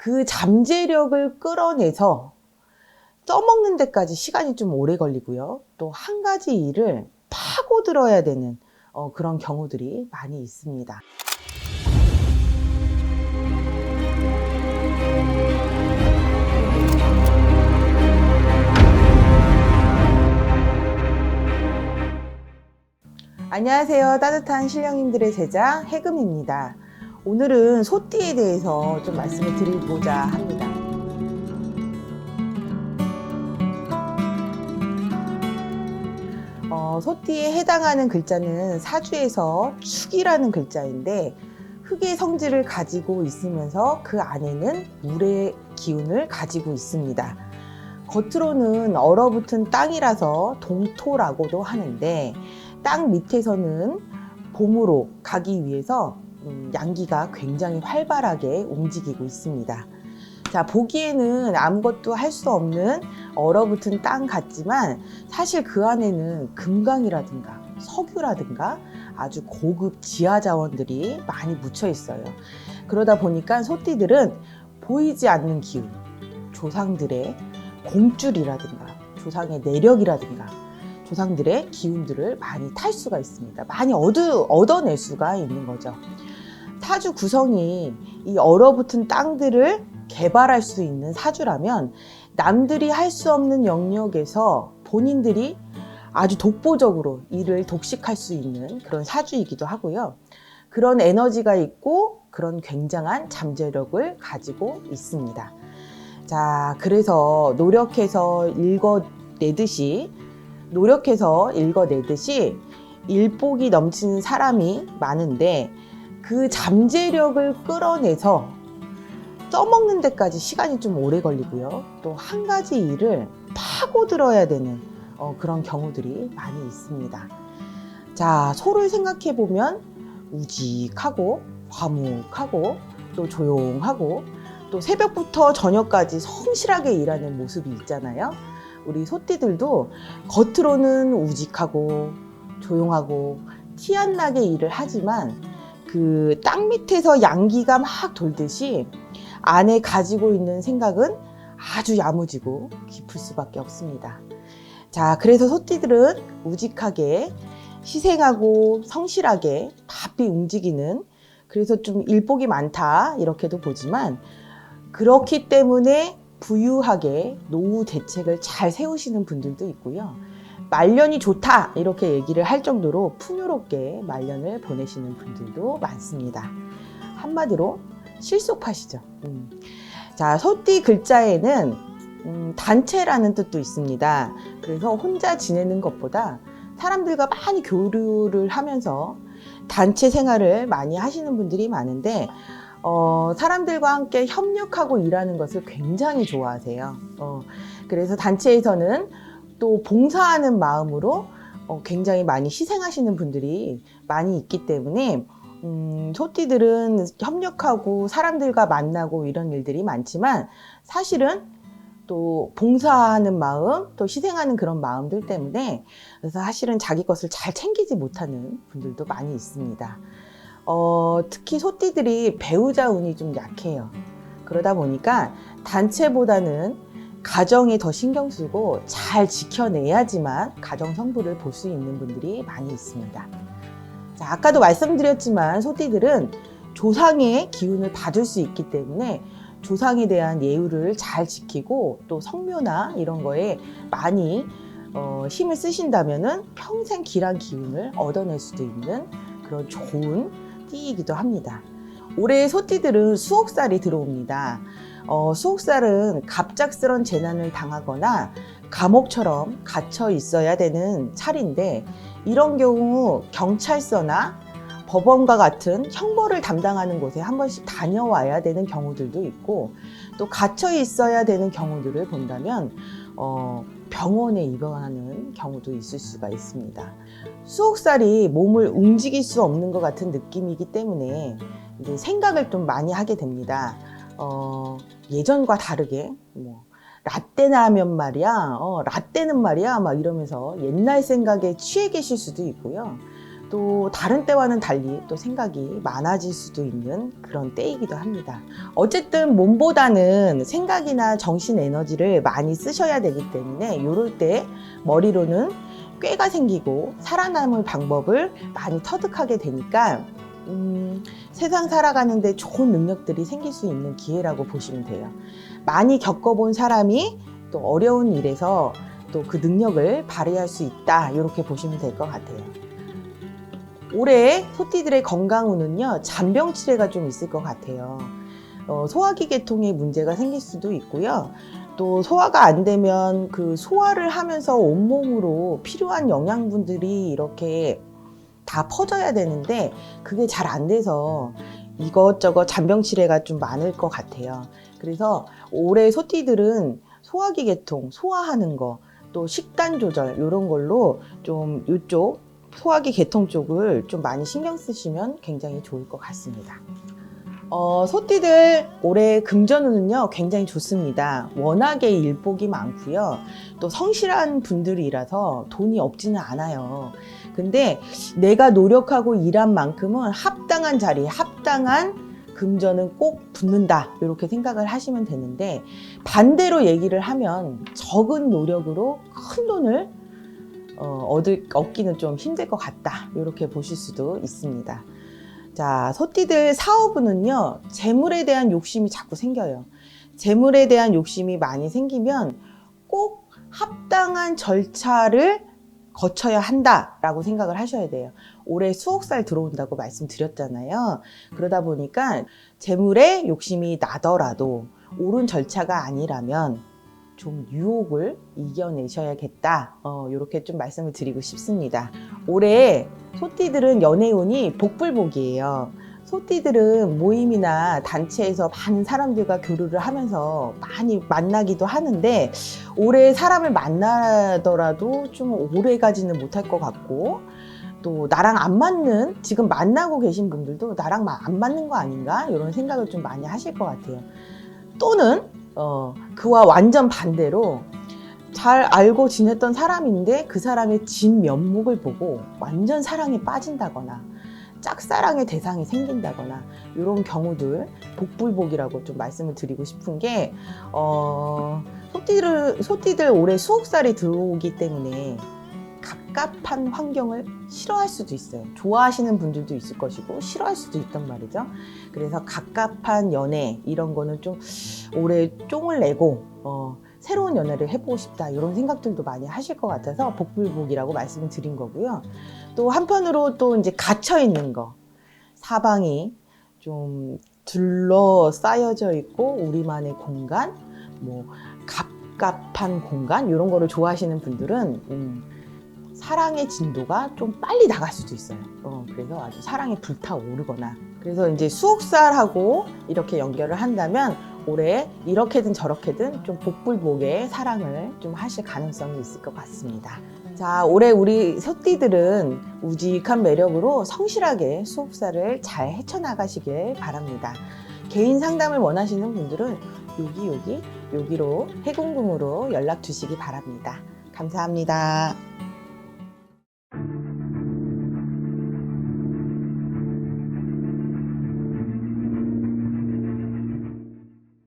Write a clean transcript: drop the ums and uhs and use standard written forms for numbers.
그 잠재력을 끌어내서 써먹는 데까지 시간이 좀 오래 걸리고요. 또 한 가지 일을 파고들어야 되는 그런 경우들이 많이 있습니다. 안녕하세요. 따뜻한 신령님들의 제자 해금입니다. 오늘은 소띠에 대해서 좀 말씀을 드리고자 합니다. 소띠에 해당하는 글자는 사주에서 축이라는 글자인데 흙의 성질을 가지고 있으면서 그 안에는 물의 기운을 가지고 있습니다. 겉으로는 얼어붙은 땅이라서 동토라고도 하는데 땅 밑에서는 봄으로 가기 위해서 양기가 굉장히 활발하게 움직이고 있습니다. 자, 보기에는 아무것도 할 수 없는 얼어붙은 땅 같지만 사실 그 안에는 금강이라든가 석유라든가 아주 고급 지하 자원들이 많이 묻혀 있어요. 그러다 보니까 소띠들은 보이지 않는 기운, 조상들의 공줄이라든가 조상의 내력이라든가 조상들의 기운들을 많이 탈 수가 있습니다. 많이 얻어낼 수가 있는 거죠. 사주 구성이 이 얼어붙은 땅들을 개발할 수 있는 사주라면 남들이 할 수 없는 영역에서 본인들이 아주 독보적으로 일을 독식할 수 있는 그런 사주이기도 하고요. 그런 에너지가 있고 그런 굉장한 잠재력을 가지고 있습니다. 자, 그래서 노력해서 읽어내듯이 일복이 넘치는 사람이 많은데 그 잠재력을 끌어내서 써먹는 데까지 시간이 좀 오래 걸리고요. 또 한 가지 일을 파고들어야 되는 그런 경우들이 많이 있습니다. 자, 소를 생각해 보면 우직하고 과묵하고 또 조용하고 또 새벽부터 저녁까지 성실하게 일하는 모습이 있잖아요. 우리 소띠들도 겉으로는 우직하고 조용하고 티 안 나게 일을 하지만 그 땅 밑에서 양기가 막 돌듯이 안에 가지고 있는 생각은 아주 야무지고 깊을 수밖에 없습니다. 자, 그래서 소띠들은 우직하게 희생하고 성실하게 바삐 움직이는, 그래서 좀 일복이 많다 이렇게도 보지만 그렇기 때문에 부유하게 노후 대책을 잘 세우시는 분들도 있고요. 말년이 좋다 이렇게 얘기를 할 정도로 풍요롭게 말년을 보내시는 분들도 많습니다. 한마디로 실속파시죠. 자, 소띠 글자에는 단체라는 뜻도 있습니다. 그래서 혼자 지내는 것보다 사람들과 많이 교류를 하면서 단체 생활을 많이 하시는 분들이 많은데 사람들과 함께 협력하고 일하는 것을 굉장히 좋아하세요. 그래서 단체에서는 또 봉사하는 마음으로 굉장히 많이 희생하시는 분들이 많이 있기 때문에 소띠들은 협력하고 사람들과 만나고 이런 일들이 많지만 사실은 또 봉사하는 마음, 또 희생하는 그런 마음들 때문에 그래서 사실은 자기 것을 잘 챙기지 못하는 분들도 많이 있습니다. 특히 소띠들이 배우자 운이 좀 약해요. 그러다 보니까 단체보다는 가정에 더 신경 쓰고 잘 지켜내야지만 가정 성부를 볼 수 있는 분들이 많이 있습니다. 자, 아까도 말씀드렸지만 소띠들은 조상의 기운을 받을 수 있기 때문에 조상에 대한 예우를 잘 지키고 또 성묘나 이런 거에 많이 힘을 쓰신다면은 평생 길한 기운을 얻어낼 수도 있는 그런 좋은 띠이기도 합니다. 올해 소띠들은 수옥살이 들어옵니다. 수옥살은 갑작스런 재난을 당하거나 감옥처럼 갇혀 있어야 되는 찰인데 이런 경우 경찰서나 법원과 같은 형벌을 담당하는 곳에 한 번씩 다녀와야 되는 경우들도 있고 또 갇혀 있어야 되는 경우들을 본다면 병원에 입원하는 경우도 있을 수가 있습니다. 수옥살이 몸을 움직일 수 없는 것 같은 느낌이기 때문에 이제 생각을 좀 많이 하게 됩니다. 예전과 다르게 라떼나 하면 말이야, 라떼는 말이야 막 이러면서 옛날 생각에 취해 계실 수도 있고요. 또 다른 때와는 달리 또 생각이 많아질 수도 있는 그런 때이기도 합니다. 어쨌든 몸보다는 생각이나 정신 에너지를 많이 쓰셔야 되기 때문에 이럴 때 머리로는 꾀가 생기고 살아남을 방법을 많이 터득하게 되니까 세상 살아가는데 좋은 능력들이 생길 수 있는 기회라고 보시면 돼요. 많이 겪어본 사람이 또 어려운 일에서 또 그 능력을 발휘할 수 있다, 이렇게 보시면 될 것 같아요. 올해 소띠들의 건강운은요, 잔병치레가 좀 있을 것 같아요. 소화기 계통에 문제가 생길 수도 있고요. 또 소화가 안 되면 그 소화를 하면서 온몸으로 필요한 영양분들이 이렇게 다 퍼져야 되는데 그게 잘 안 돼서 이것저것 잔병치레가 좀 많을 것 같아요. 그래서 올해 소띠들은 소화기 계통, 소화하는 거, 또 식단 조절 이런 걸로 좀 이쪽 소화기 계통 쪽을 좀 많이 신경 쓰시면 굉장히 좋을 것 같습니다. 소띠들 올해 금전운은요 굉장히 좋습니다. 워낙에 일복이 많고요. 또 성실한 분들이라서 돈이 없지는 않아요. 근데 내가 노력하고 일한 만큼은 합당한 자리에 합당한 금전은 꼭 붙는다, 이렇게 생각을 하시면 되는데, 반대로 얘기를 하면 적은 노력으로 큰 돈을 얻기는 좀 힘들 것 같다, 이렇게 보실 수도 있습니다. 자, 소띠들 사업운은요, 재물에 대한 욕심이 자꾸 생겨요. 재물에 대한 욕심이 많이 생기면 꼭 합당한 절차를 거쳐야 한다라고 생각을 하셔야 돼요. 올해 수억살 들어온다고 말씀드렸잖아요. 그러다 보니까 재물에 욕심이 나더라도 옳은 절차가 아니라면 좀 유혹을 이겨내셔야겠다, 이렇게 좀 말씀을 드리고 싶습니다. 올해 소띠들은 연애운이 복불복이에요. 소띠들은 모임이나 단체에서 많은 사람들과 교류를 하면서 많이 만나기도 하는데, 올해 사람을 만나더라도 좀 오래 가지는 못할 것 같고, 또 나랑 안 맞는, 지금 만나고 계신 분들도 나랑 안 맞는 거 아닌가, 이런 생각을 좀 많이 하실 것 같아요. 또는 그와 완전 반대로 잘 알고 지냈던 사람인데 그 사람의 진면목을 보고 완전 사랑에 빠진다거나 짝사랑의 대상이 생긴다거나, 이런 경우들 복불복이라고 좀 말씀을 드리고 싶은 게, 소띠들 올해 수억살이 들어오기 때문에 갑갑한 환경을 싫어할 수도 있어요. 좋아하시는 분들도 있을 것이고 싫어할 수도 있단 말이죠. 그래서 갑갑한 연애, 이런 거는 좀 올해 쫑을 내고 새로운 연애를 해보고 싶다, 이런 생각들도 많이 하실 것 같아서 복불복이라고 말씀을 드린 거고요. 또 한편으로 또 이제 갇혀 있는 거, 사방이 좀 둘러싸여져 있고 우리만의 공간, 뭐 갑갑한 공간, 이런 거를 좋아하시는 분들은 사랑의 진도가 좀 빨리 나갈 수도 있어요. 그래서 아주 사랑에 불타오르거나, 그래서 이제 수억살하고 이렇게 연결을 한다면 올해 이렇게든 저렇게든 좀 복불복의 사랑을 좀 하실 가능성이 있을 것 같습니다. 자, 올해 우리 소띠들은 우직한 매력으로 성실하게 수억살을 잘 헤쳐나가시길 바랍니다. 개인 상담을 원하시는 분들은 여기로 해궁금으로 연락 주시기 바랍니다. 감사합니다.